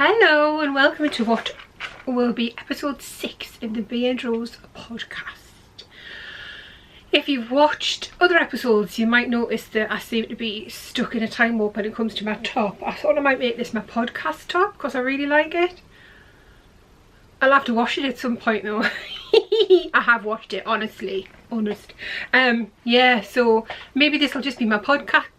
Hello and welcome to what will be episode 6 of the Bea and Rose podcast. If you've watched other episodes, you might notice that I seem to be stuck in a time warp when it comes to my top. I thought I might make this my podcast top because I really like it. I'll have to wash it at some point though. I have washed it, honestly. Yeah, so maybe this will just be my podcast top.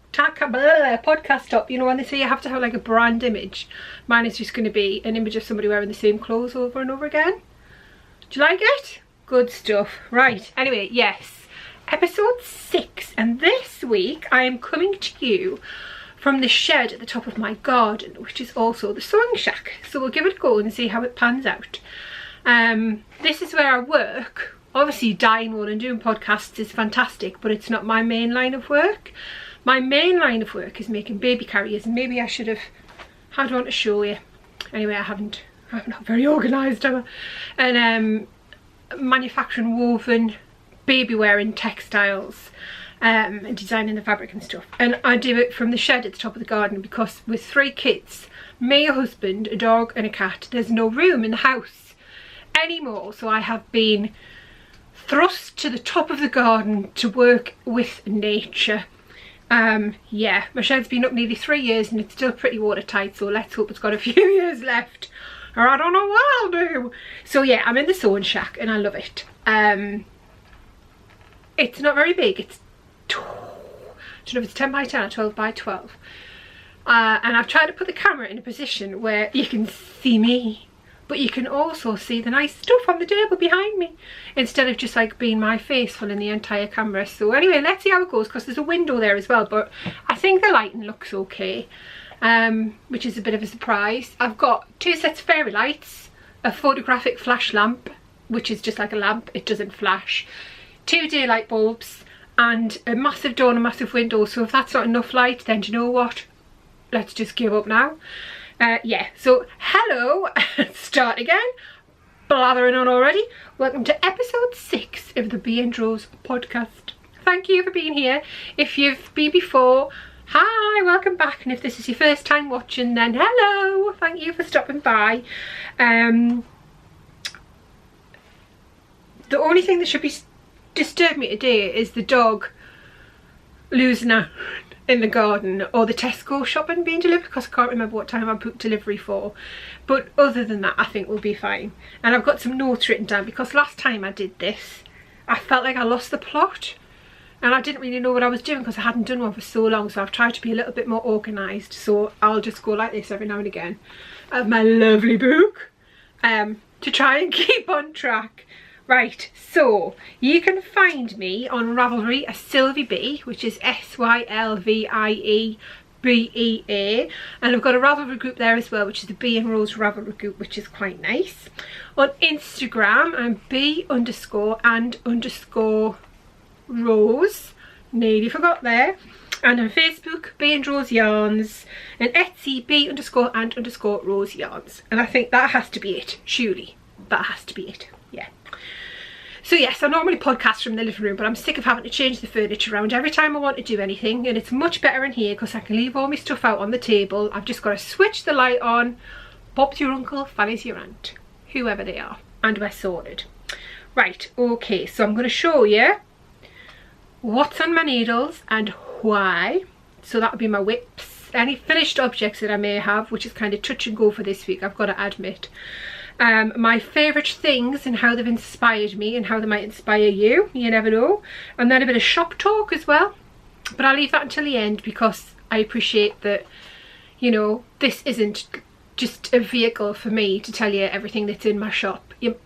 You know when they say you have to have like a brand image, mine is just going to be an image of somebody wearing the same clothes over and over again. Do you like it? Good stuff. Right, anyway, yes, episode 6, and this week I am coming to you from the shed at the top of my garden, which is also the sewing shack. So we'll give it a go and see how it pans out. This is where I work. Obviously dyeing wool and doing podcasts is fantastic, but it's not my main line of work. My main line of work is making baby carriers, and maybe I should have had one to show you. Anyway, I'm not very organised, am I? And manufacturing woven baby wearing textiles and designing the fabric and stuff. And I do it from the shed at the top of the garden because with 3 kids, me, a husband, a dog and a cat, there's no room in the house anymore. So I have been thrust to the top of the garden to work with nature. Yeah, my shed's been up nearly 3 years and it's still pretty watertight, so let's hope it's got a few years left, or I don't know what I'll do. So yeah, I'm in the sewing shack and I love it. It's not very big. It's, I don't know if it's 10 by 10 or 12 by 12. And I've tried to put the camera in a position where you can see me, but you can also see the nice stuff on the table behind me, instead of just like being my face full in the entire camera. So anyway, let's see how it goes, because there's a window there as well, but I think the lighting looks okay, which is a bit of a surprise. I've got 2 sets of fairy lights, a photographic flash lamp, which is just like a lamp, it doesn't flash, 2 daylight bulbs, and a massive door and a massive window. So if that's not enough light, then do you know what? Let's just give up now. Yeah, so hello, start again, blathering on already. Welcome to episode 6 of the Bea and Rose podcast. Thank you for being here. If you've been before, hi, welcome back. And if this is your first time watching, then hello, thank you for stopping by. The only thing that should be disturb me today is the dog losing out in the garden, or the Tesco shopping being delivered, because I can't remember what time I booked delivery for. But other than that, I think we'll be fine. And I've got some notes written down, because last time I did this, I felt like I lost the plot and I didn't really know what I was doing because I hadn't done one for so long. So I've tried to be a little bit more organised, so I'll just go like this every now and again. I have my lovely book to try and keep on track. Right, so you can find me on Ravelry as Sylviebea, which is Sylviebea, and I've got a Ravelry group there as well, which is the Bea and Rose Ravelry group, which is quite nice. On Instagram, I'm Bea_and_Rose, nearly forgot there, and on Facebook, Bea and Rose Yarns, and Etsy, Bea_and_Rose Yarns, and I think that has to be it. Surely that has to be it. Yeah. So yes, I normally podcast from the living room, but I'm sick of having to change the furniture around every time I want to do anything, and it's much better in here because I can leave all my stuff out on the table. I've just got to switch the light on, Bob's your uncle, Fanny's your aunt, whoever they are, and we're sorted. Right, okay, so I'm going to show you what's on my needles and why. So that would be my whips, any finished objects that I may have, which is kind of touch and go for this week, I've got to admit. My favourite things and how they've inspired me and how they might inspire you, you never know. And then a bit of shop talk as well, but I'll leave that until the end because I appreciate that, you know, this isn't just a vehicle for me to tell you everything that's in my shop. It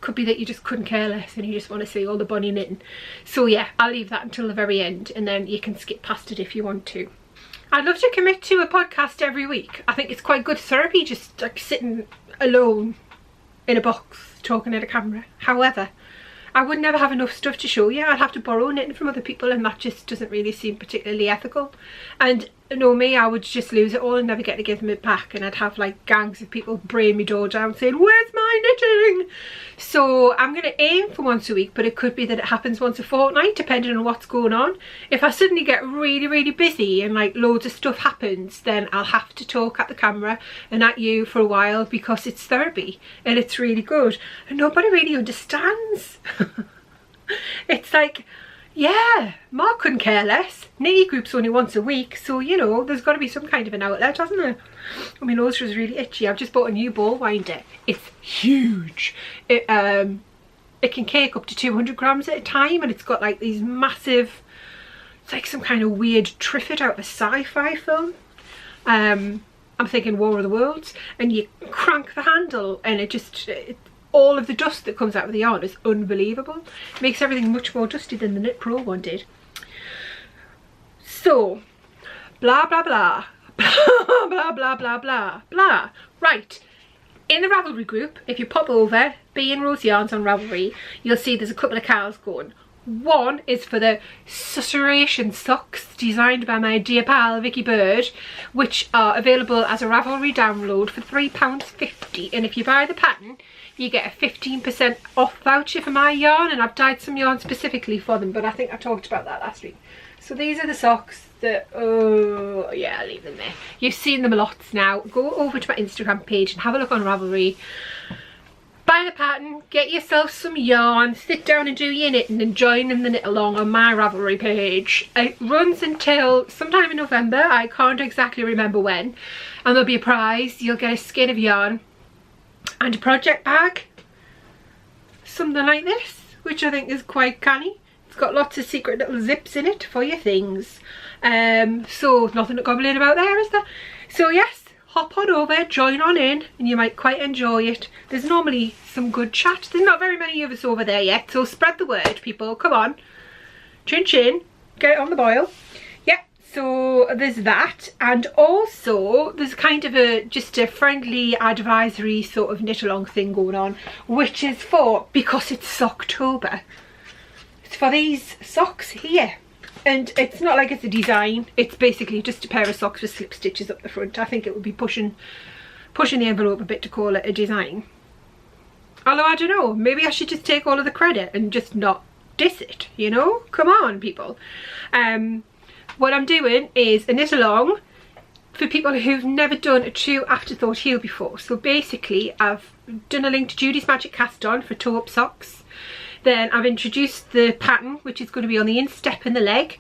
could be that you just couldn't care less and you just want to see all the bunny knitting. So yeah, I'll leave that until the very end, and then you can skip past it if you want to. I'd love to commit to a podcast every week. I think it's quite good therapy, just like sitting alone in a box talking at a camera. However, I would never have enough stuff to show you. I'd have to borrow knitting from other people, and that just doesn't really seem particularly ethical. And know me, I would just lose it all and never get to give them it back, and I'd have like gangs of people braying my door down saying, where's my knitting? So I'm going to aim for once a week, but it could be that it happens once a fortnight depending on what's going on. If I suddenly get really busy and like loads of stuff happens, then I'll have to talk at the camera and at you for a while, because it's therapy and it's really good, and nobody really understands. It's like, yeah, Mark couldn't care less. Knitty group's only once a week, so you know, there's got to be some kind of an outlet, hasn't there? I mean, nose was really itchy. I've just bought a new ball winder. It's huge. It can cake up to 200 grams at a time, and it's got like these massive, it's like some kind of weird triffid out of a sci-fi film. I'm thinking War of the Worlds, and you crank the handle and all of the dust that comes out of the yarn is unbelievable. It makes everything much more dusty than the Knit Pro one did. So, blah blah blah, blah blah blah blah blah blah. Right, in the Ravelry group, if you pop over Bea and Rose Yarns on Ravelry, you'll see there's a couple of cards going. One is for the susurration socks designed by my dear pal Vicky Bird, which are available as a Ravelry download for £3.50, and if you buy the pattern you get a 15% off voucher for my yarn, and I've dyed some yarn specifically for them, but I think I talked about that last week. So these are the socks that, oh yeah, I'll leave them there. You've seen them lots now. Go over to my Instagram page and have a look on Ravelry. Buy the pattern, get yourself some yarn, sit down and do your knitting, and join in the knit along on my Ravelry page. It runs until sometime in November, I can't exactly remember when, and there'll be a prize. You'll get a skein of yarn and a project bag, something like this, which I think is quite canny. It's got lots of secret little zips in it for your things. So nothing to complain about there, is there? So yes, hop on over, join on in, and you might quite enjoy it. There's normally some good chat. There's not very many of us over there yet, so spread the word, people. Come on, chin chin, get it on the boil. Yep, so there's that, and also there's kind of just a friendly advisory sort of knit along thing going on, which is for, because it's Socktober, it's for these socks here. And it's not like it's a design, it's basically just a pair of socks with slip stitches up the front. I think it would be pushing the envelope a bit to call it a design. Although I don't know, maybe I should just take all of the credit and just not diss it, you know? Come on, people. What I'm doing is a knit along for people who've never done a true afterthought heel before. So basically I've done a link to Judy's Magic Cast On for toe up socks. Then I've introduced the pattern, which is going to be on the instep and the leg,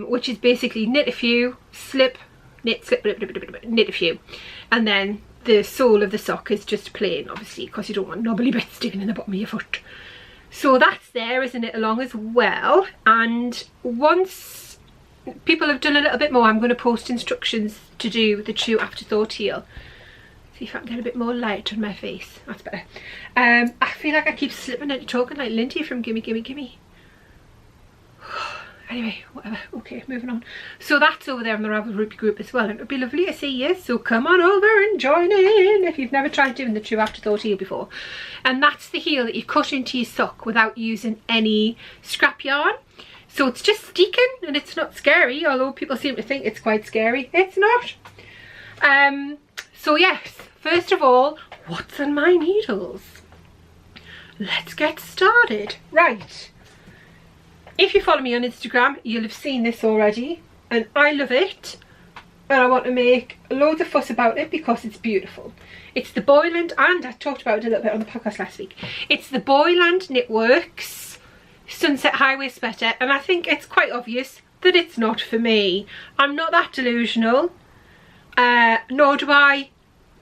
which is basically knit a few, slip, knit, slip, knit a few. And then the sole of the sock is just plain, obviously, because you don't want knobbly bits sticking in the bottom of your foot. So that's there as a knit along as well. And once people have done a little bit more, I'm going to post instructions to do the true afterthought heel. See if I can get a bit more light on my face. That's better. I feel like I keep slipping into talking like Lindy from Gimme Gimme Gimme. Anyway, whatever. Okay, moving on. So that's over there in the Ravelry group as well, and it would be lovely to see you. So come on over and join in if you've never tried doing the true afterthought heel before. And that's the heel that you cut into your sock without using any scrap yarn. So it's just sticking and it's not scary, although people seem to think it's quite scary. It's not. So yes, first of all, what's on my needles? Let's get started. Right, if you follow me on Instagram, you'll have seen this already, and I love it, and I want to make loads of fuss about it because it's beautiful. It's the Boyland, and I talked about it a little bit on the podcast last week, it's the Boyland Knitworks Sunset Highway sweater, and I think it's quite obvious that it's not for me. I'm not that delusional, nor do I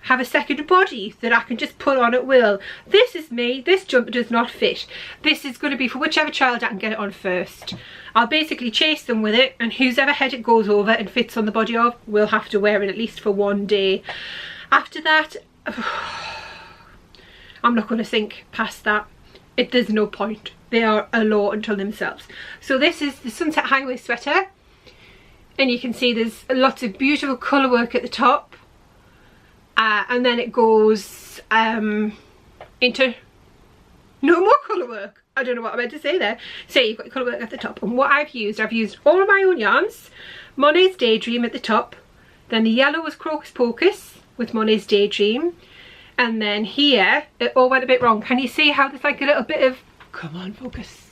have a second body that I can just put on at will. This is me. This jumper does not fit. This is going to be for whichever child I can get it on first. I'll basically chase them with it, and whose ever head it goes over and fits on the body of will have to wear it at least for one day. After that, I'm not going to think past that. There's no point. They are a law unto themselves. So this is the Sunset Highway sweater, and you can see there's lots of beautiful colour work at the top. And then it goes into no more colour work. I don't know what I meant to say there. So you've got your colour work at the top, and what I've used all of my own yarns, Monet's Daydream at the top, then the yellow was Crocus Pocus with Monet's Daydream, and then here it all went a bit wrong. Can you see how there's like a little bit of, come on focus,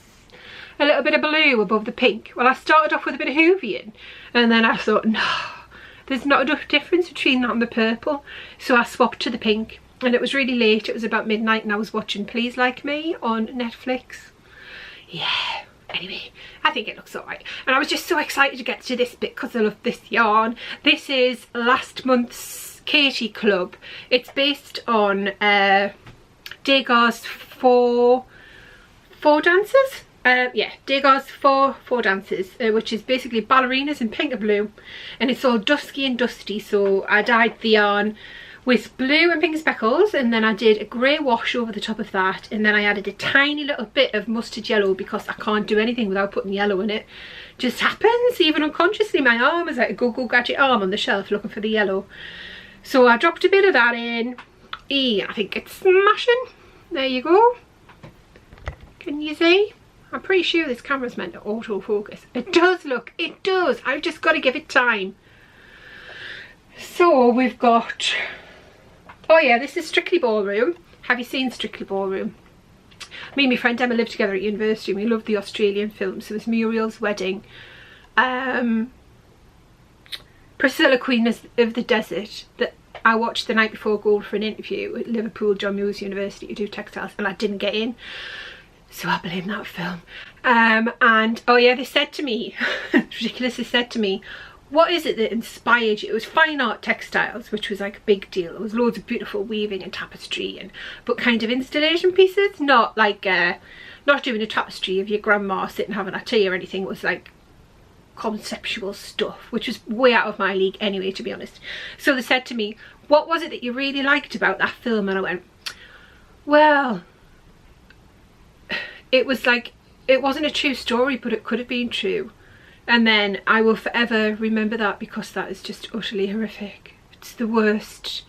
a little bit of blue above the pink? Well, I started off with a bit of Hoovian, and then I thought, no, there's not enough difference between that and the purple, so I swapped to the pink. And it was really late, it was about midnight, and I was watching Please Like Me on Netflix. Yeah, anyway, I think it looks alright. And I was just so excited to get to this bit because I love this yarn. This is last month's Katie Club. It's based on Degas four dancers. Yeah, Degas four dancers, which is basically ballerinas in pink and blue. And it's all dusky and dusty, so I dyed the yarn with blue and pink speckles, and then I did a grey wash over the top of that, and then I added a tiny little bit of mustard yellow because I can't do anything without putting yellow in it. Just happens, even unconsciously. My arm is like a go-go gadget arm on the shelf looking for the yellow. So I dropped a bit of that in. I think it's smashing. There you go. Can you see? I'm pretty sure this camera's meant to autofocus. It does, look, it does. I've just got to give it time. So we've got, oh yeah, this is Strictly Ballroom. Have you seen Strictly Ballroom? Me and my friend Emma lived together at university, and we loved the Australian films. There was Muriel's Wedding, Priscilla Queen of the Desert, that I watched the night before going for an interview at Liverpool John Moores University to do textiles, and I didn't get in, so I blame that film. And oh yeah, they said to me, it's ridiculous, they said to me, what is it that inspired you? It was fine art textiles, which was like a big deal. There was loads of beautiful weaving and tapestry, and but kind of installation pieces, not like not doing a tapestry of your grandma sitting having a tea or anything. It was like conceptual stuff, which was way out of my league anyway, to be honest. So they said to me, what was it that you really liked about that film? And I went, well, it was like, it wasn't a true story, but it could have been true. And then I will forever remember that, because that is just utterly horrific. It's the worst.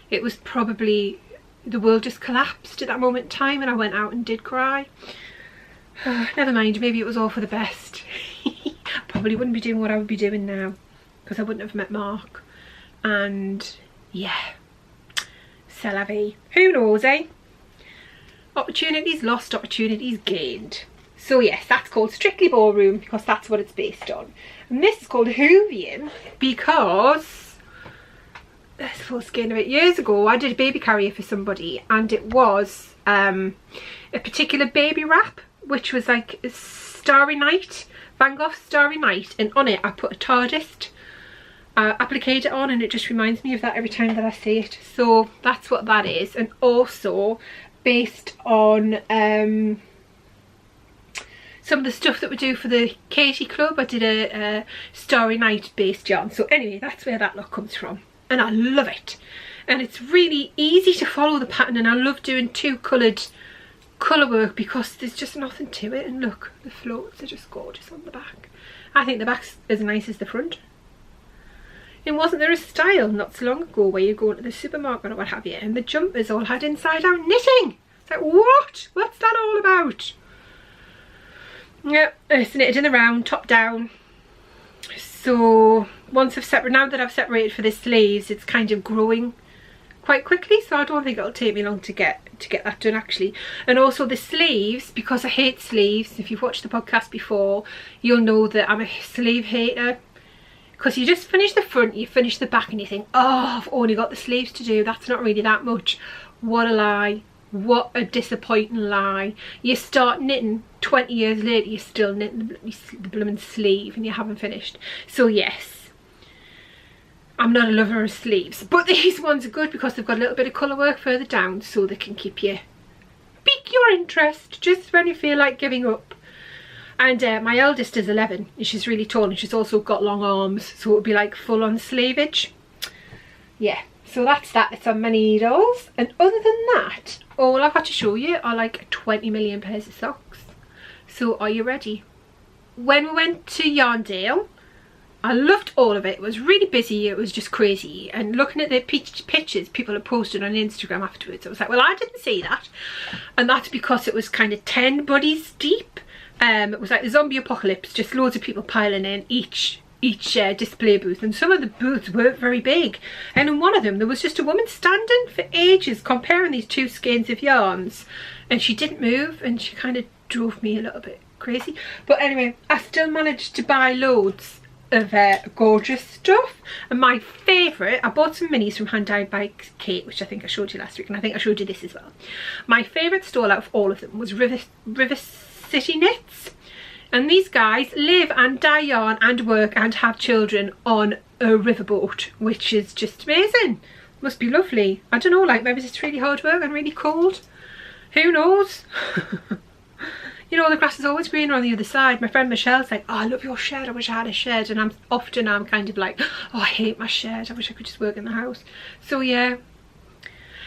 It was probably, the world just collapsed at that moment in time, and I went out and did cry. Never mind, maybe it was all for the best. Probably wouldn't be doing what I would be doing now, because I wouldn't have met Mark. And yeah, c'est la vie. Who knows, eh? Opportunities lost, opportunities gained. So yes, that's called Strictly Ballroom because that's what it's based on. And this is called Hoovian because this full skein of it. Years ago I did a baby carrier for somebody, and it was a particular baby wrap, which was like a Starry Night, Van Gogh Starry Night, and on it I put a TARDIS applicator on, and it just reminds me of that every time that I see it. So that's what that is. And also based on some of the stuff that we do for the Katie Club. I did a Starry Night based yarn. So anyway, that's where that look comes from, and I love it. And it's really easy to follow the pattern, and I love doing two coloured colour work because there's just nothing to it. And look, the floats are just gorgeous on the back. I think the back's as nice as the front. And wasn't there a style not so long ago where you go into the supermarket or what have you, and the jumpers all had inside out knitting? It's like, what? What's that all about? Yep, it's knitted in the round, top down. So once I've separated, now that I've separated for the sleeves, it's kind of growing quite quickly, so I don't think it'll take me long to get that done actually. And also the sleeves, because I hate sleeves, if you've watched the podcast before, you'll know that I'm a sleeve hater. Because you just finish the front, you finish the back, and you think, oh, I've only got the sleeves to do. That's not really that much. What a lie. What a disappointing lie. You start knitting 20 years later, you're still knitting the blooming sleeve and you haven't finished. So yes, I'm not a lover of sleeves, but these ones are good because they've got a little bit of colour work further down, so they can keep you, pique your interest just when you feel like giving up. And my eldest is 11 and she's really tall, and she's also got long arms, so it would be like full on sleevage. Yeah, so that's that. It's on my needles, and other than that, all I've got to show you are like 20 million pairs of socks. So are you ready? When we went to Yarndale, I loved all of it. It was really busy, it was just crazy. And looking at the pictures people had posted on Instagram afterwards, I was like, well, I didn't see that. And that's because it was kind of 10 buddies deep. It was like the zombie apocalypse, just loads of people piling in, each each display booth, and some of the booths weren't very big, and in one of them there was just a woman standing for ages comparing these two skeins of yarns, and she didn't move, and she kind of drove me a little bit crazy. But anyway, I still managed to buy loads of gorgeous stuff, and my favourite, I bought some minis from Hand Dyed by Kate, which I think I showed you last week, and I think I showed you this as well. My favourite stall out of all of them was River City Knits. And these guys live and dye yarn and work and have children on a riverboat, which is just amazing. Must be lovely. I don't know, like maybe it's really hard work and really cold. Who knows? You know, the grass is always greener on the other side. My friend Michelle's like, oh, I love your shed, I wish I had a shed. And I'm kind of like, oh, I hate my shed, I wish I could just work in the house. So yeah.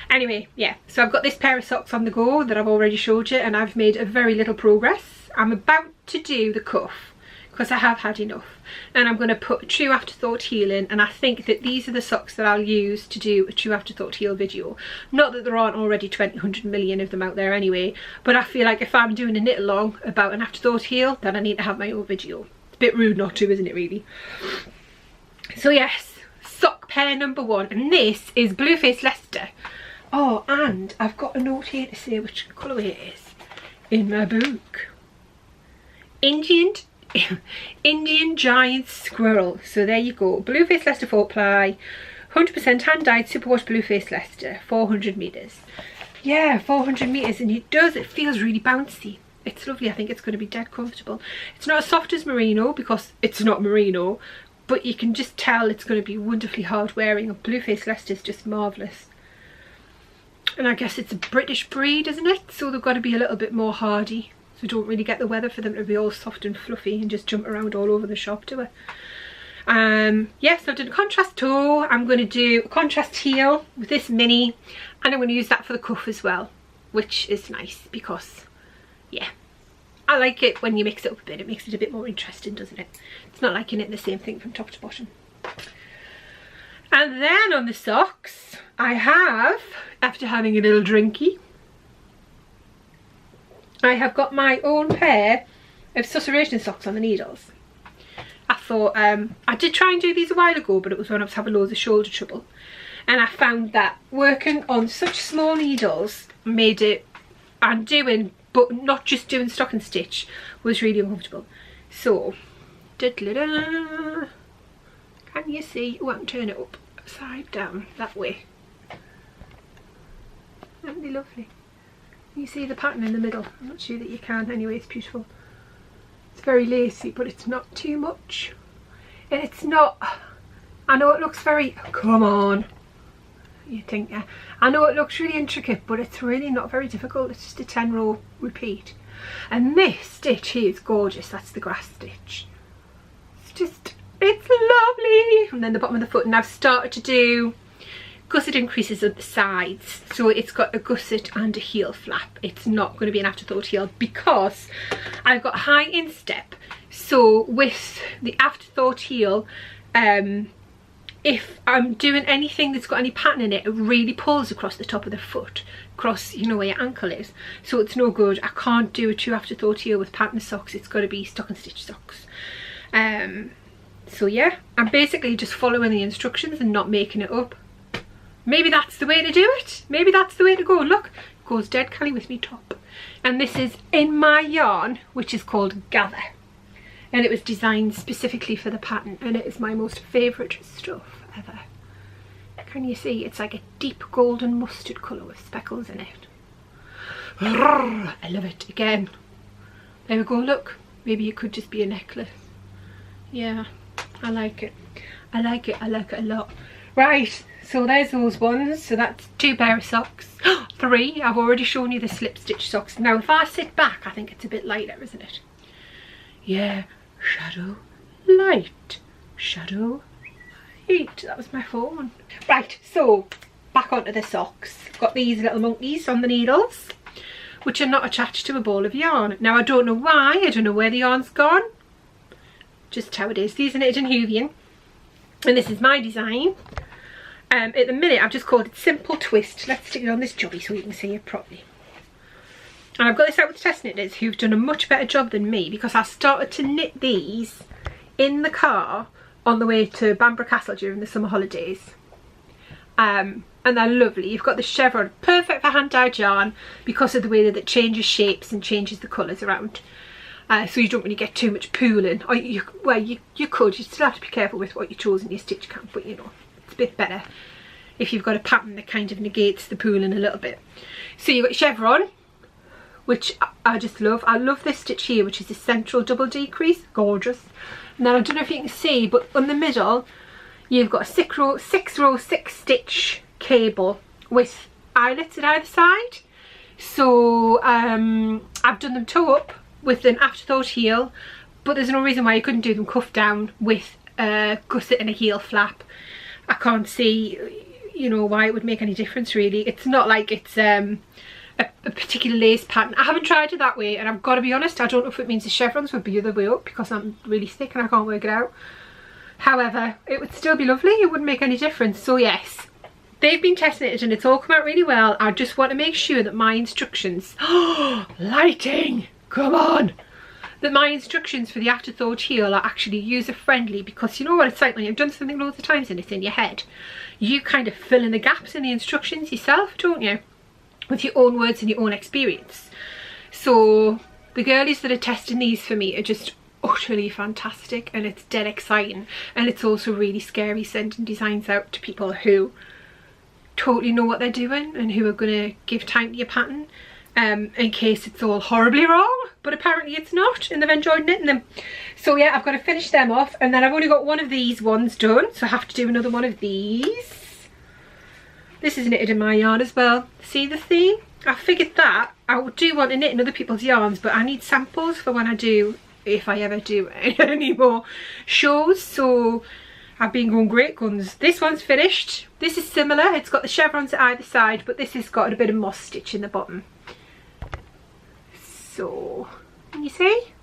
Anyway, yeah, so I've got this pair of socks on the go that I've already showed you, and I've made a very little progress. I'm about to do the cuff because I have had enough, and I'm going to put a True Afterthought heel in, and I think that these are the socks that I'll use to do a True Afterthought heel video. Not that there aren't already 100 million of them out there anyway, but I feel like if I'm doing a knit along about an Afterthought heel, then I need to have my own video. It's a bit rude not to, isn't it, really? So yes, sock pair number 1, and this is Blueface Leicester. Oh, and I've got a note here to say which colourway it is in my book. Indian Giant Squirrel. So there you go. Blueface Leicester 4-ply, 100% hand dyed superwash Blueface Leicester, 400 metres. Yeah, 400 metres, and it feels really bouncy. It's lovely. I think it's going to be dead comfortable. It's not as soft as merino because it's not merino, but you can just tell it's going to be wonderfully hard wearing. And Blueface Leicester is just marvellous. And I guess it's a British breed, isn't it? So they've got to be a little bit more hardy. So don't really get the weather for them to be all soft and fluffy and just jump around all over the shop, do I? Yes, I've done a contrast toe. I'm going to do a contrast heel with this mini, and I'm going to use that for the cuff as well, which is nice because, yeah, I like it when you mix it up a bit. It makes it a bit more interesting, doesn't it? It's not like you knit the same thing from top to bottom. And then on the socks, I have, after having a little drinky, I have got my own pair of susurration socks on the needles. I thought, I did try and do these a while ago, but it was when I was having loads of shoulder trouble. And I found that working on such small needles made it, and doing, but not just doing stocking stitch, was really uncomfortable. So, da-da-da. Can you see? Oh, I can turn it up, upside down, that way. Isn't it lovely? You see the pattern in the middle? I'm not sure that you can. Anyway, it's beautiful. It's very lacy, but it's not too much. And it's not... I know it looks very... Come on. You think, yeah. I know it looks really intricate, but it's really not very difficult. It's just a 10-row repeat. And this stitch here is gorgeous. That's the grass stitch. It's just... It's lovely. And then the bottom of the foot. And I've started to do gusset increases at the sides. So it's got a gusset and a heel flap. It's not going to be an afterthought heel because I've got high instep. So with the afterthought heel, if I'm doing anything that's got any pattern in it, it really pulls across the top of the foot, across, you know, where your ankle is. So it's no good. I can't do a true afterthought heel with pattern socks. It's got to be stocking stitch socks. So yeah, I'm basically just following the instructions and not making it up. Maybe that's the way to do it. Maybe that's the way to go. Look, it goes dead cally with me top. And this is in my yarn, which is called Gather. And it was designed specifically for the pattern, and it is my most favourite stuff ever. Can you see? It's like a deep golden mustard colour with speckles in it. I love it. Again, there we go. Look, maybe it could just be a necklace. Yeah, I like it. I like it. I like it a lot. Right, so there's those ones. So that's 2 pair of socks. 3. I've already shown you the slip stitch socks. Now if I sit back, I think it's a bit lighter, isn't it? Yeah. Shadow, light, shadow, light. That was my phone. Right, so back onto the socks. Got these little monkeys on the needles, which are not attached to a ball of yarn. Now I don't know why, I don't know where the yarn's gone. Just how it is. These are knitted in Hoovian, and this is my design. At the minute I've just called it Simple Twist. Let's stick it on this jobby so you can see it properly. And I've got this out with test knitters who've done a much better job than me, because I started to knit these in the car on the way to Bamburgh Castle during the summer holidays. And they're lovely. You've got the chevron, perfect for hand-dyed yarn because of the way that it changes shapes and changes the colours around. So you don't really get too much pooling. Or you could. You still have to be careful with what you chose in your stitch count, but you know, it's a bit better if you've got a pattern that kind of negates the pooling a little bit. So you've got chevron, which I just love. I love this stitch here, which is a central double decrease. Gorgeous. And then I don't know if you can see, but in the middle you've got a six row 6 stitch cable with eyelets at either side. So I've done them toe up with an afterthought heel, but there's no reason why you couldn't do them cuff down with a gusset and a heel flap. I can't see, you know, why it would make any difference really. It's not like it's a particular lace pattern. I haven't tried it that way, and I've got to be honest, I don't know if it means the chevrons would be the other way up because I'm really thick and I can't work it out. However, it would still be lovely. It wouldn't make any difference. So yes, they've been testing it and it's all come out really well. I just want to make sure that my instructions, lighting, come on, that my instructions for the afterthought heel are actually user friendly, because you know what it's like when you've done something loads of times and it's in your head. You kind of fill in the gaps in the instructions yourself, don't you? With your own words and your own experience. So the girlies that are testing these for me are just utterly fantastic, and it's dead exciting, and it's also really scary sending designs out to people who totally know what they're doing and who are going to give time to your pattern in case it's all horribly wrong, but apparently it's not and they've enjoyed knitting them. So yeah, I've got to finish them off, and then I've only got one of these ones done, so I have to do another one of these. This is knitted in my yarn as well. See the theme? I figured that I do want to knit in other people's yarns, but I need samples for when I do, if I ever do any more shows. So I've been going great guns. This one's finished. This is similar. It's got the chevrons at either side, but this has got a bit of moss stitch in the bottom. So, can you see?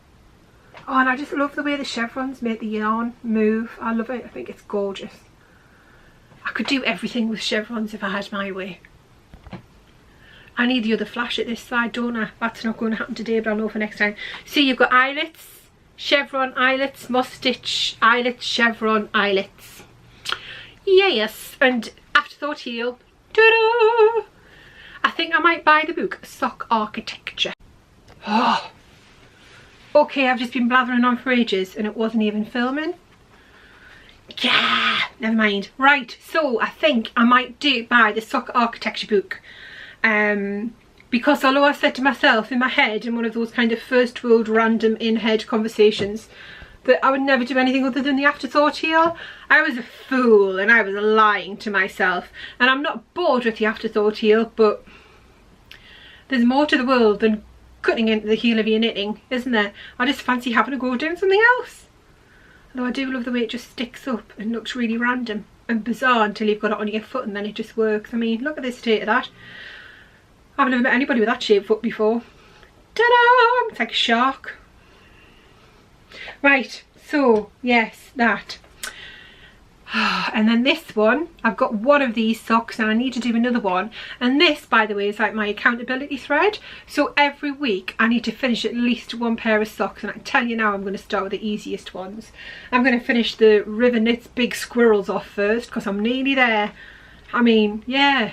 Oh, and I just love the way the chevrons make the yarn move. I love it. I think it's gorgeous. I could do everything with chevrons if I had my way. I need the other flash at this side, don't I? That's not going to happen today, but I'll know for next time. See, you've got eyelets, chevron, eyelets, moss stitch, eyelets, chevron, eyelets. Yes, and afterthought heel. Ta-da! I think I might buy the book, Sock Architecture. Oh, okay, I've just been blathering on for ages and it wasn't even filming. Yeah, never mind. Right, so I think I might buy the Sock Architecture book. Because although I said to myself in my head, in one of those kind of first world random in-head conversations, that I would never do anything other than the afterthought heel, I was a fool and I was lying to myself. And I'm not bored with the afterthought heel, but there's more to the world than cutting into the heel of your knitting, isn't there? I just fancy having a go doing something else. Although I do love the way it just sticks up and looks really random and bizarre until you've got it on your foot and then it just works. I mean, look at the state of that. I've never met anybody with that shaped foot before. Ta-da! It's like a shark. Right, so yes, that. And then this one, I've got one of these socks and I need to do another one. And this, by the way, is like my accountability thread. So every week I need to finish at least one pair of socks, and I can tell you now I'm going to start with the easiest ones. I'm going to finish the River Knits Big Squirrels off first because I'm nearly there. I mean, yeah.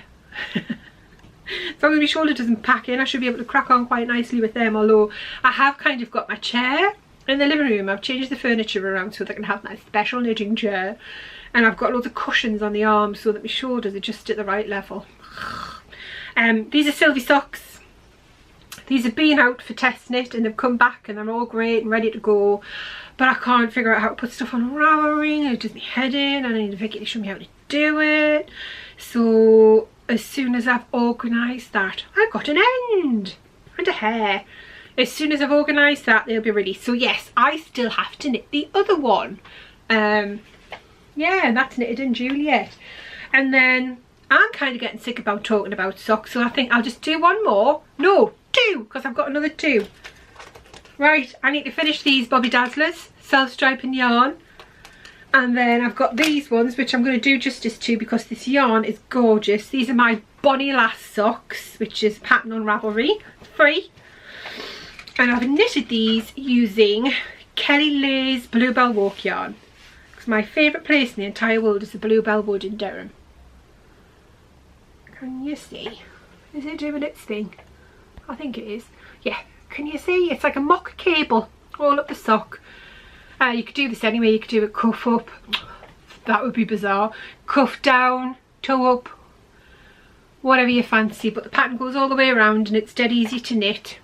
As long as my shoulder doesn't pack in, I should be able to crack on quite nicely with them. Although I have kind of got my chair in the living room. I've changed the furniture around so that I can have my special knitting chair. And I've got loads of cushions on the arms so that my shoulders are just at the right level. These are Sylvie socks. These have been out for test knit and they've come back and they're all great and ready to go. But I can't figure out how to put stuff on Ravelry, and it does my head in, and I need Vicky to show me how to do it. So as soon as I've organised that, I've got an end and a hair. As soon as I've organised that, they'll be released. So yes, I still have to knit the other one. Yeah, that's knitted in Juliet. And then I'm kind of getting sick about talking about socks, so I think I'll just do one more. No, two, because I've got another two. Right, I need to finish these Bobby Dazzlers, self-striping yarn. And then I've got these ones, which I'm going to do justice to because this yarn is gorgeous. These are my Bonnie Lass socks, which is a pattern on Ravelry, free. And I've knitted these using Kelly Lay's Bluebell Walk yarn. Knitworks. My favourite place in the entire world is the Bluebell Wood in Durham. Can you see? Is it doing its thing? I think it is. Yeah, can you see? It's like a mock cable all up the sock. You could do this anyway. You could do it cuff up. That would be bizarre. Cuff down, toe up, whatever you fancy. But the pattern goes all the way around and it's dead easy to knit.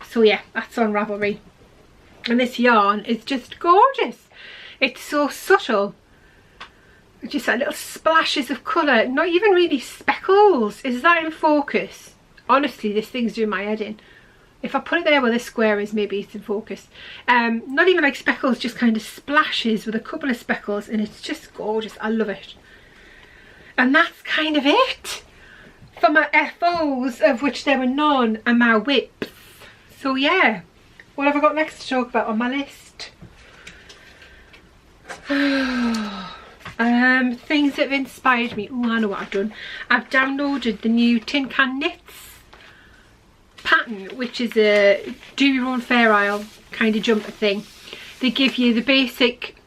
So yeah, that's on Ravelry. And this yarn is just gorgeous. It's so subtle. Just like little splashes of colour. Not even really speckles. Is that in focus? Honestly, this thing's doing my head in. If I put it there where this square is, maybe it's in focus. Not even like speckles, just kind of splashes with a couple of speckles, and it's just gorgeous. I love it. And that's kind of it for my FOs, of which there were none, and my whips. So yeah, what have I got next to talk about on my list? Things that have inspired me. Oh, I know what I've done. I've downloaded the new Tin Can Knits pattern, which is a do your own Fair Isle kind of jumper thing. They give you the basic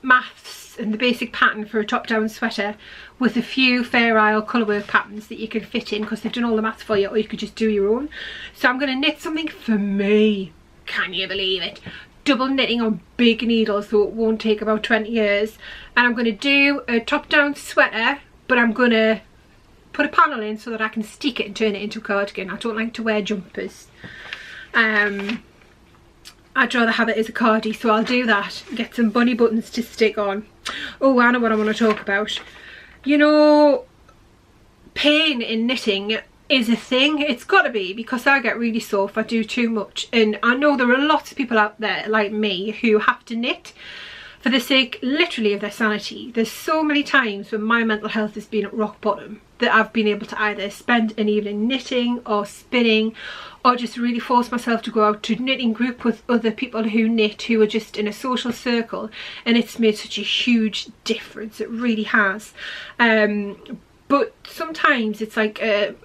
maths and the basic pattern for a top down sweater with a few Fair Isle colourwork patterns that you can fit in, because they've done all the maths for you, or you could just do your own. So I'm going to knit something for me. Can you believe it? Double knitting on big needles, so it won't take about 20 years. And I'm going to do a top down sweater, but I'm going to put a panel in so that I can stick it and turn it into a cardigan. I don't like to wear jumpers. I'd rather have it as a cardi, so I'll do that. Get some bunny buttons to stick on. Oh, I know what I want to talk about. You know, pain in knitting is a thing. It's got to be, because I get really sore if I do too much. And I know there are lots of people out there like me who have to knit for the sake literally of their sanity. There's so many times when my mental health has been at rock bottom that I've been able to either spend an evening knitting or spinning, or just really force myself to go out to a knitting group with other people who knit, who are just in a social circle, and it's made such a huge difference. It really has. But sometimes it's like a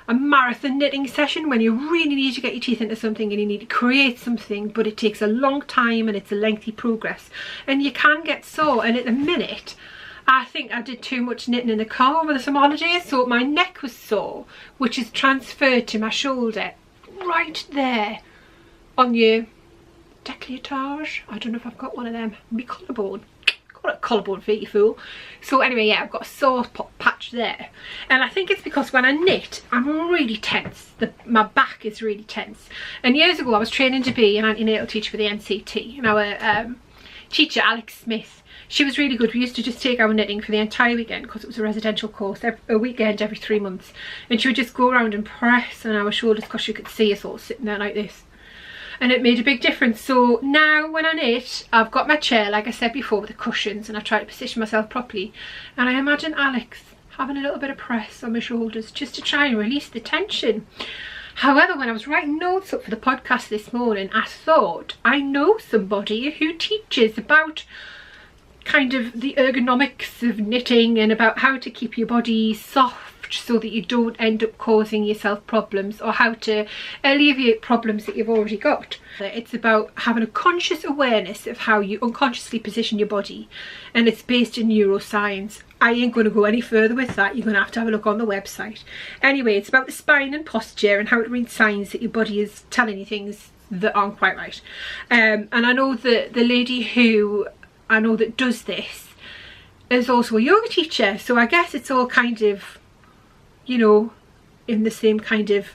marathon knitting session when you really need to get your teeth into something and you need to create something, but it takes a long time and it's a lengthy progress, and you can get sore. And at the minute, I think I did too much knitting in the car over the summer holidays, so my neck was sore, which is transferred to my shoulder right there on your décolletage. I don't know if I've got one of them. My collarbone. Got a collarbone feet, you fool. So anyway, yeah, I've got a sore patch there, and I think it's because when I knit, I'm really tense. My back is really tense. And years ago, I was training to be an antenatal teacher for the NCT, and our teacher, Alex Smith, she was really good. We used to just take our knitting for the entire weekend, because it was a residential course, a weekend every 3 months, and she would just go around and press on our shoulders because she could see us all sitting there like this, and it made a big difference. So now when I knit, I've got my chair, like I said before, with the cushions, and I try to position myself properly, and I imagine Alex having a little bit of press on my shoulders just to try and release the tension. However, when I was writing notes up for the podcast this morning, I thought, I know somebody who teaches about kind of the ergonomics of knitting and about how to keep your body soft so that you don't end up causing yourself problems, or how to alleviate problems that you've already got. It's about having a conscious awareness of how you unconsciously position your body, and it's based in neuroscience. I ain't going to go any further with that. You're going to have a look on the website. Anyway, it's about the spine and posture and how it reads signs that your body is telling you things that aren't quite right. And I know that the lady who I know that does this is also a yoga teacher, so I guess it's all kind of, you know, in the same kind of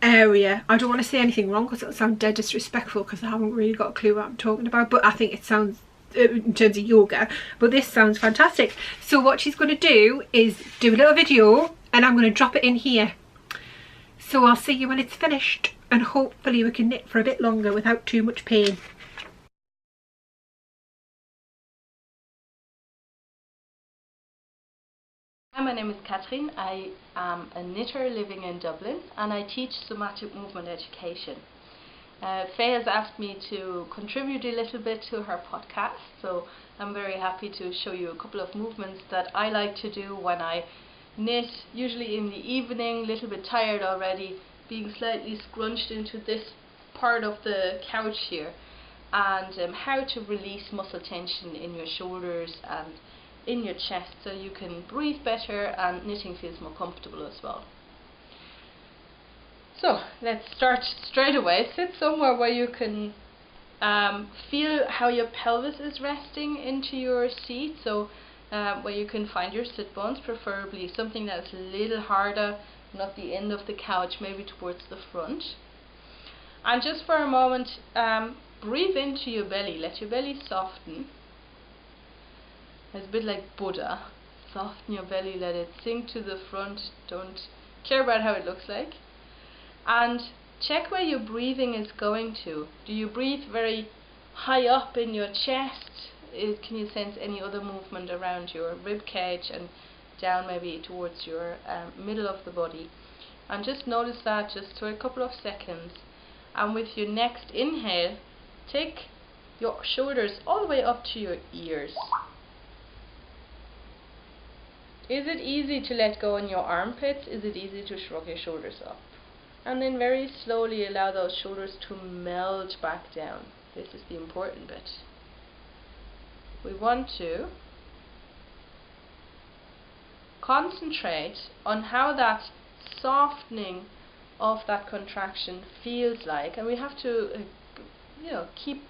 area. I don't want to say anything wrong because it'll sound dead disrespectful, because I haven't really got a clue what I'm talking about, but I think it sounds, in terms of yoga, but this sounds fantastic. So what she's going to do is do a little video, and I'm going to drop it in here. So I'll see you when it's finished, and hopefully we can knit for a bit longer without too much pain. Hi, my name is Katrin. I am a knitter living in Dublin, and I teach somatic movement education. Faye has asked me to contribute a little bit to her podcast, so I'm very happy to show you a couple of movements that I like to do when I knit, usually in the evening, a little bit tired already, being slightly scrunched into this part of the couch here. and how to release muscle tension in your shoulders and in your chest so you can breathe better and knitting feels more comfortable as well. So let's start straight away. Sit somewhere where you can feel how your pelvis is resting into your seat, so where you can find your sit bones, preferably something that's a little harder, not the end of the couch, maybe towards the front. And just for a moment, breathe into your belly, let your belly soften. It's a bit like Buddha. Soften your belly, let it sink to the front, don't care about how it looks like. And check where your breathing is going to. Do you breathe very high up in your chest? Can you sense any other movement around your rib cage and down maybe towards your middle of the body? And just notice that just for a couple of seconds. And with your next inhale, take your shoulders all the way up to your ears. Is it easy to let go in your armpits? Is it easy to shrug your shoulders up? And then very slowly allow those shoulders to melt back down. This is the important bit. We want to concentrate on how that softening of that contraction feels like, and we have to keep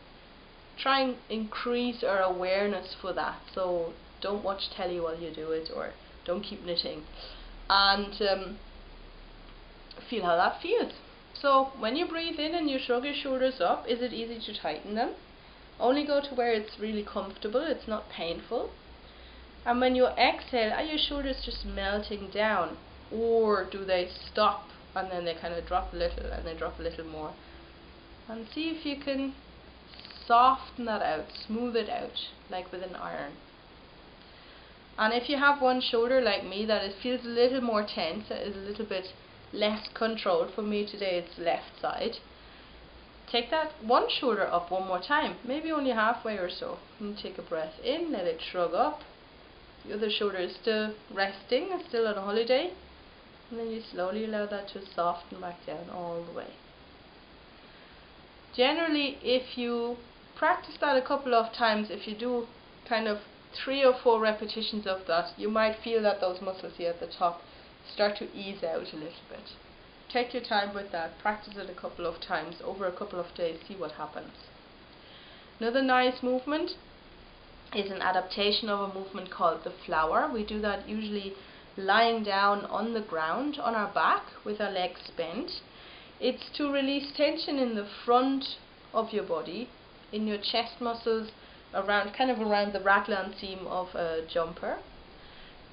trying increase our awareness for that. So don't watch telly while you do it, or don't keep knitting, and feel how that feels. So when you breathe in and you shrug your shoulders up, is it easy to tighten them? Only go to where it's really comfortable, it's not painful. And when you exhale, are your shoulders just melting down, or do they stop and then they kind of drop a little and they drop a little more? And see if you can soften that out, smooth it out like with an iron. And if you have one shoulder like me that it feels a little more tense, it is a little bit less controlled, for me today it's left side, take that one shoulder up one more time, maybe only halfway or so, and take a breath in, let it shrug up. The other shoulder is still resting, it's still on a holiday, and then you slowly allow that to soften back down all the way. Generally, if you practice that a couple of times, if you do kind of 3 or 4 repetitions of that, you might feel that those muscles here at the top start to ease out a little bit. Take your time with that, practice it a couple of times over a couple of days, see what happens. Another nice movement is an adaptation of a movement called the flower. We do that usually lying down on the ground on our back with our legs bent. It's to release tension in the front of your body, in your chest muscles, around the raglan seam of a jumper,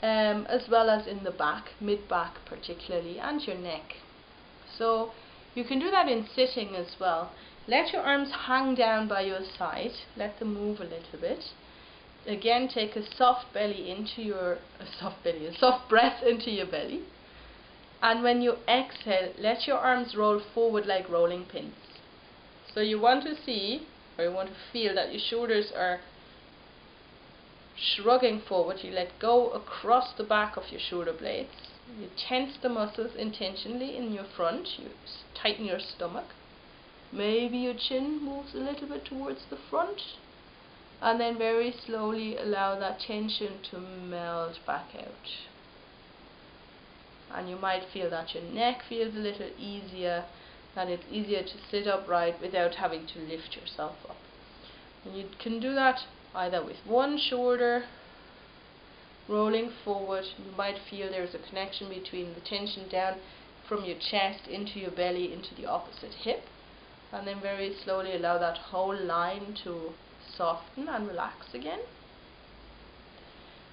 as well as in the back, mid-back particularly, and your neck. So you can do that in sitting as well. Let your arms hang down by your side, let them move a little bit. Again, take a soft breath into your belly. And when you exhale, let your arms roll forward like rolling pins. So you want to see, or you want to feel that your shoulders are shrugging forward. You let go across the back of your shoulder blades. You tense the muscles intentionally in your front. You tighten your stomach. Maybe your chin moves a little bit towards the front. And then very slowly allow that tension to melt back out. And you might feel that your neck feels a little easier, and it's easier to sit upright without having to lift yourself up. And you can do that either with one shoulder rolling forward. You might feel there's a connection between the tension down from your chest into your belly into the opposite hip, and then very slowly allow that whole line to soften and relax again.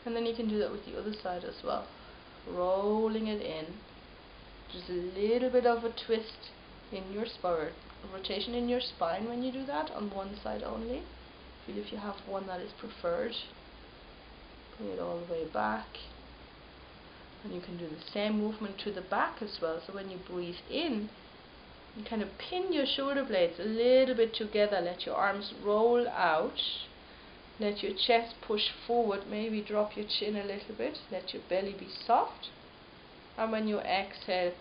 And then you can do that with the other side as well, rolling it in. Just a little bit of a twist in your spine, rotation in your spine when you do that, on one side only. Feel if you have one that is preferred. Bring it all the way back. And you can do the same movement to the back as well. So when you breathe in, you kind of pin your shoulder blades a little bit together. Let your arms roll out. Let your chest push forward. Maybe drop your chin a little bit. Let your belly be soft. And when you exhale,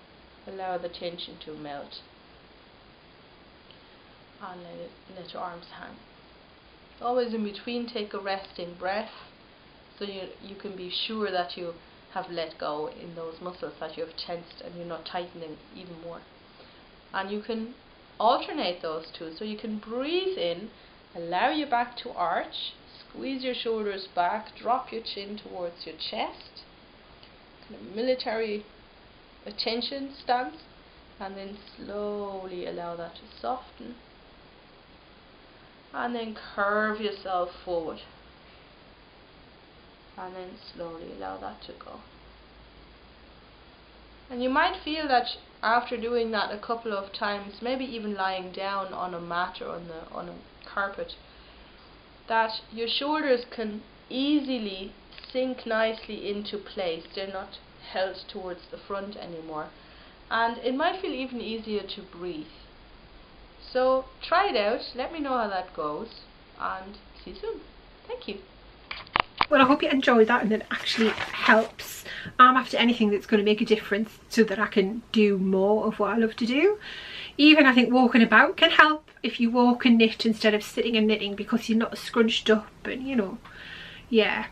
allow the tension to melt. and let your arms hang. Always in between, take a resting breath, so you can be sure that you have let go in those muscles that you have tensed and you're not tightening even more. And you can alternate those two, so you can breathe in, allow your back to arch, squeeze your shoulders back, drop your chin towards your chest, kind of military attention stance, and then slowly allow that to soften, and then curve yourself forward, and then slowly allow that to go. And you might feel that after doing that a couple of times, maybe even lying down on a mat or on a carpet, that your shoulders can easily sink nicely into place. They're not held towards the front anymore, and it might feel even easier to breathe. So try it out, let me know how that goes, and see you soon. Thank you. Well, I hope you enjoyed that and that it actually helps. I'm after anything that's going to make a difference so that I can do more of what I love to do. Even I think walking about can help if you walk and knit instead of sitting and knitting, because you're not scrunched up and, you know, yeah.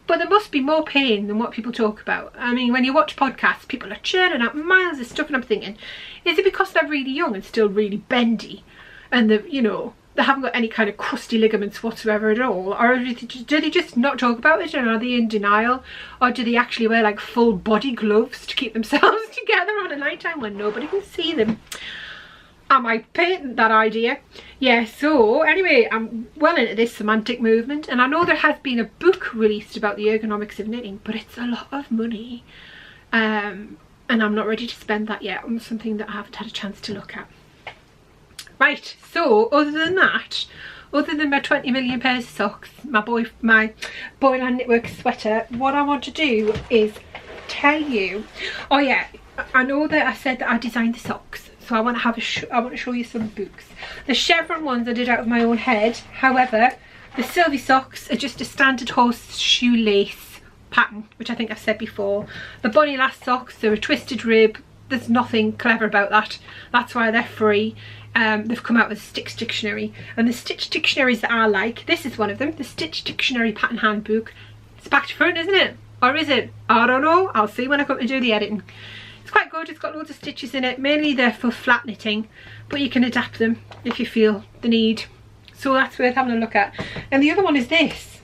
But there must be more pain than what people talk about. I mean, when you watch podcasts, people are churning out miles of stuff, and I'm thinking, is it because they're really young and still really bendy, and you know, they haven't got any kind of crusty ligaments whatsoever at all? Or do they just not talk about it, and are they in denial? Or do they actually wear like full body gloves to keep themselves together on a night time when nobody can see them? I might patent that idea. Yeah, so anyway, I'm well into this Somantic movement, and I know there has been a book released about the ergonomics of knitting, but it's a lot of money, and I'm not ready to spend that yet on something that I haven't had a chance to look at. Right, so other than that, other than my 20 million pairs of socks, my Boyland Knitworks sweater, what I want to do is tell you, oh yeah, I know that I said that I designed the socks, so I want to have I want to show you some books. The chevron ones I did out of my own head. However, the Sylvie socks are just a standard horseshoe lace pattern, which I think I've said before. The bunny last socks, they're a twisted rib. There's nothing clever about that. That's why they're free. They've come out with a Stitch Dictionary, and the Stitch Dictionaries that I like, this is one of them, the Stitch Dictionary Pattern Handbook. It's back to front, isn't it? Or is it? I don't know. I'll see when I come to do the editing. It's quite good. It's got loads of stitches in it. Mainly they're for flat knitting, but you can adapt them if you feel the need. So that's worth having a look at. And the other one is this,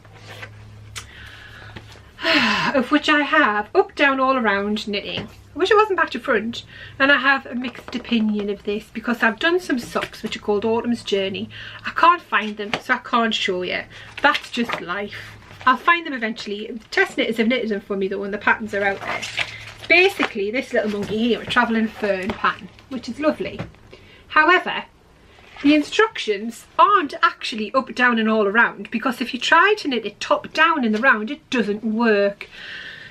of which I have up, down, all around knitting. I wish it wasn't back to front, and I have a mixed opinion of this because I've done some socks which are called Autumn's Journey. I can't find them, so I can't show you. That's just life. I'll find them eventually. The test knitters have knitted them for me though, and the patterns are out there. Basically this little monkey here, a travelling fern pattern, which is lovely. However, the instructions aren't actually up, down and all around, because if you try to knit it top down in the round, it doesn't work.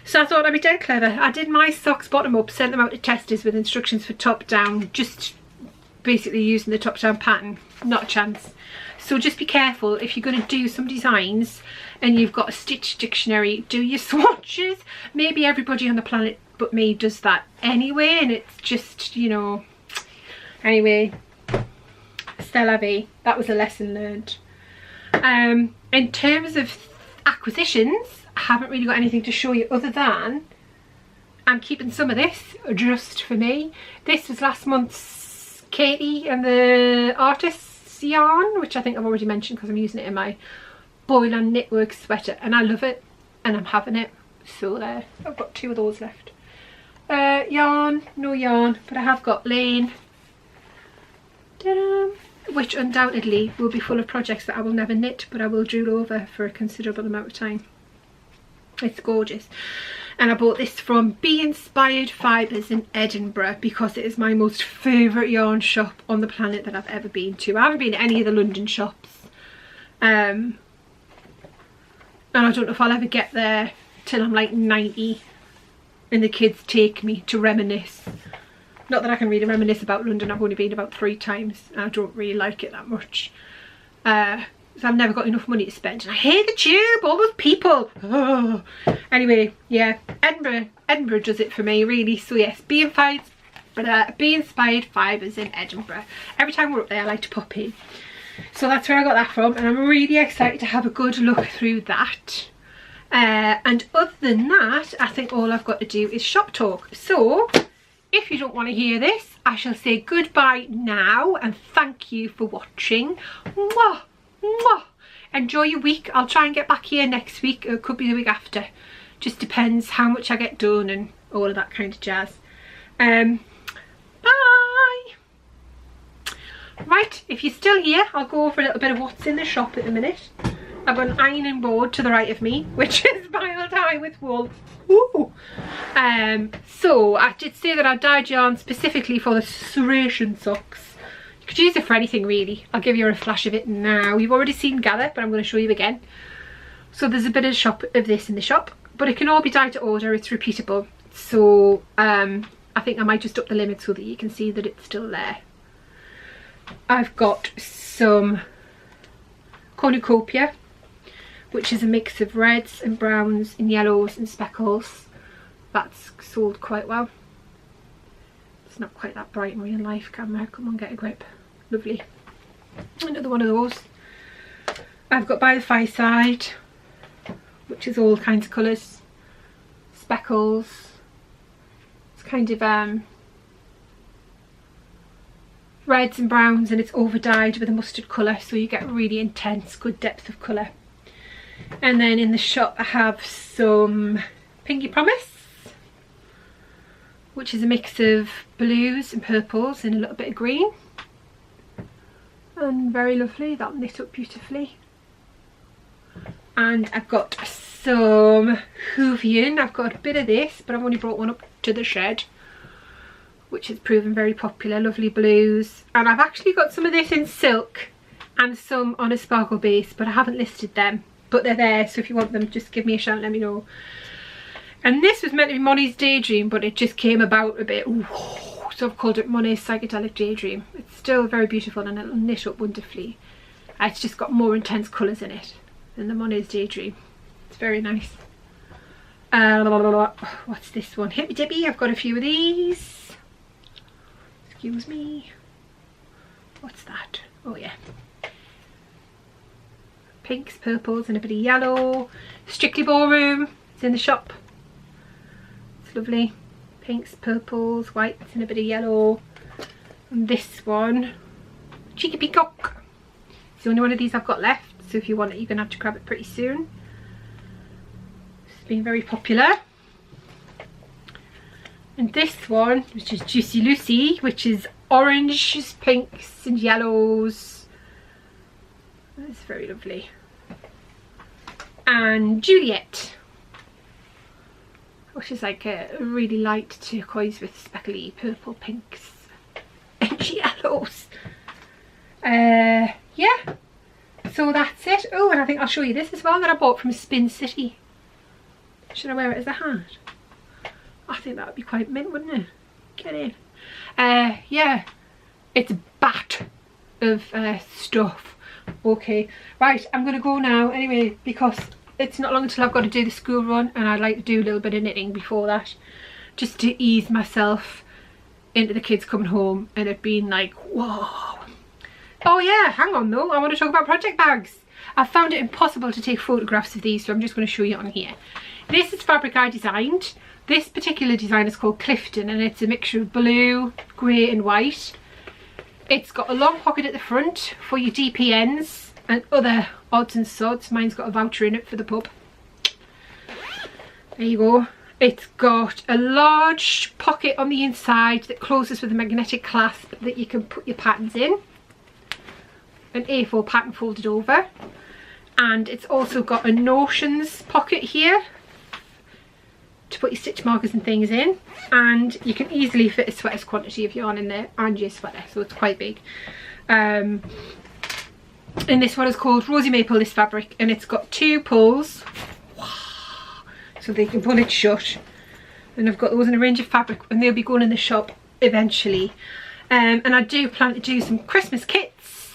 So I thought I'd be dead clever. I did my socks bottom up, sent them out to testers with instructions for top down, just basically using the top down pattern. Not a chance. So just be careful if you're going to do some designs and you've got a Stitch Dictionary, do your swatches. Maybe everybody on the planet but me does that anyway, and it's just, you know, anyway, c'est la vie. That was a lesson learned. In terms of acquisitions, I haven't really got anything to show you other than I'm keeping some of this just for me. This was last month's Katie and the Artist's yarn, which I think I've already mentioned because I'm using it in my Boyland Knitworks sweater, and I love it and I'm having it. So there, I've got 2 of those left. Yarn, no yarn, but I have got Lane, which undoubtedly will be full of projects that I will never knit, but I will drool over for a considerable amount of time. It's gorgeous. And I bought this from Bea Inspired Fibres in Edinburgh because it is my most favourite yarn shop on the planet that I've ever been to. I haven't been to any of the London shops, and I don't know if I'll ever get there till I'm like 90 and the kids take me to reminisce. Not that I can really reminisce about London. I've only been about 3 times and I don't really like it that much. So I've never got enough money to spend, and I hate the tube, all those people. Oh. Anyway, yeah, Edinburgh does it for me really. So yes, Bea But Bee Inspired Fibres in Edinburgh. Every time we're up there I like to pop in. So that's where I got that from, and I'm really excited to have a good look through that. And other than that, I think all I've got to do is shop talk. So if you don't want to hear this, I shall say goodbye now and thank you for watching. Mwah, mwah. Enjoy your week. I'll try and get back here next week, or it could be the week after. Just depends how much I get done and all of that kind of jazz. Bye. Right, if you're still here, I'll go over a little bit of what's in the shop at the minute. I've got an ironing board to the right of me, which is piled high with wool. Ooh. So I did say that I dyed yarn specifically for the serration socks. You could use it for anything really. I'll give you a flash of it now. You've already seen gather, but I'm going to show you again. So there's a bit of this in the shop, but it can all be dyed to order. It's repeatable. So I think I might just up the limit so that you can see that it's still there. I've got some cornucopia, which is a mix of reds and browns and yellows and speckles. That's sold quite well. It's not quite that bright in real life, camera. Come on, get a grip. Lovely. Another one of those. I've got By the Fireside, which is all kinds of colours. Speckles. It's kind of reds and browns, and it's over dyed with a mustard colour, so you get really intense, good depth of colour. And then in the shop I have some Pinky Promise, which is a mix of blues and purples and a little bit of green, and very lovely. That'll knit up beautifully. And I've got some Hoovian. I've got a bit of this, but I've only brought one up to the shed, which has proven very popular. Lovely blues. And I've actually got some of this in silk and some on a sparkle base, but I haven't listed them. But they're there, so if you want them, just give me a shout and let me know. And this was meant to be Monet's Daydream, but it just came about a bit. Ooh, so I've called it Monet's Psychedelic Daydream. It's still very beautiful and it'll knit up wonderfully. It's just got more intense colours in it than the Monet's Daydream. It's very nice. What's this one? Hippy Dippy. I've got a few of these. Excuse me. What's that? Oh yeah. Pinks, purples and a bit of yellow. Strictly Ballroom. It's in the shop. It's lovely. Pinks, purples, whites and a bit of yellow. And this one, Cheeky Peacock. It's the only one of these I've got left, so if you want it, you're going to have to grab it pretty soon. It's been very popular. And this one, which is Juicy Lucy, which is oranges, pinks and yellows. It's very lovely. And Juliet, which is like a really light turquoise with speckly purple pinks and yellows. Yeah, so that's it. Oh, and I think I'll show you this as well that I bought from Spin City. Should I wear it as a hat? I think that would be quite mint, wouldn't it? Get in. Yeah, it's a bat of stuff. Okay, right, I'm gonna go now anyway, because it's not long until I've got to do the school run, and I'd like to do a little bit of knitting before that, just to ease myself into the kids coming home and it being like, whoa. Oh yeah, hang on though, I want to talk about project bags. I found it impossible to take photographs of these, so I'm just going to show you on here. This is fabric I designed. This particular design is called Clifton, and it's a mixture of blue, grey and white. It's got a long pocket at the front for your DPNs and other odds and sods. Mine's got a voucher in it for the pub. There you go. It's got a large pocket on the inside that closes with a magnetic clasp that you can put your patterns in. An A4 pattern folded over. And it's also got a notions pocket here to put your stitch markers and things in, and you can easily fit a sweater's quantity of yarn in there and your sweater, so it's quite big. And this one is called Rosy Maple, this fabric, and it's got 2 pulls so they can pull it shut, and I've got those in a range of fabric, and they'll be going in the shop eventually. And I do plan to do some Christmas kits,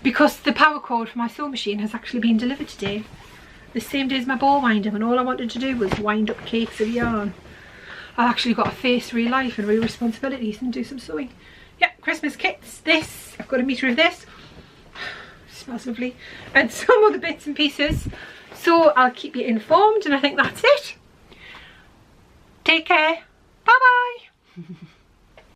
because the power cord for my sewing machine has actually been delivered today, the same day as my ball winder, and all I wanted to do was wind up cakes of yarn. I've actually got to face real life and real responsibilities and do some sewing. Yeah, Christmas kits. This, I've got a metre of this. It smells lovely. And some other bits and pieces. So I'll keep you informed, and I think that's it. Take care. Bye bye.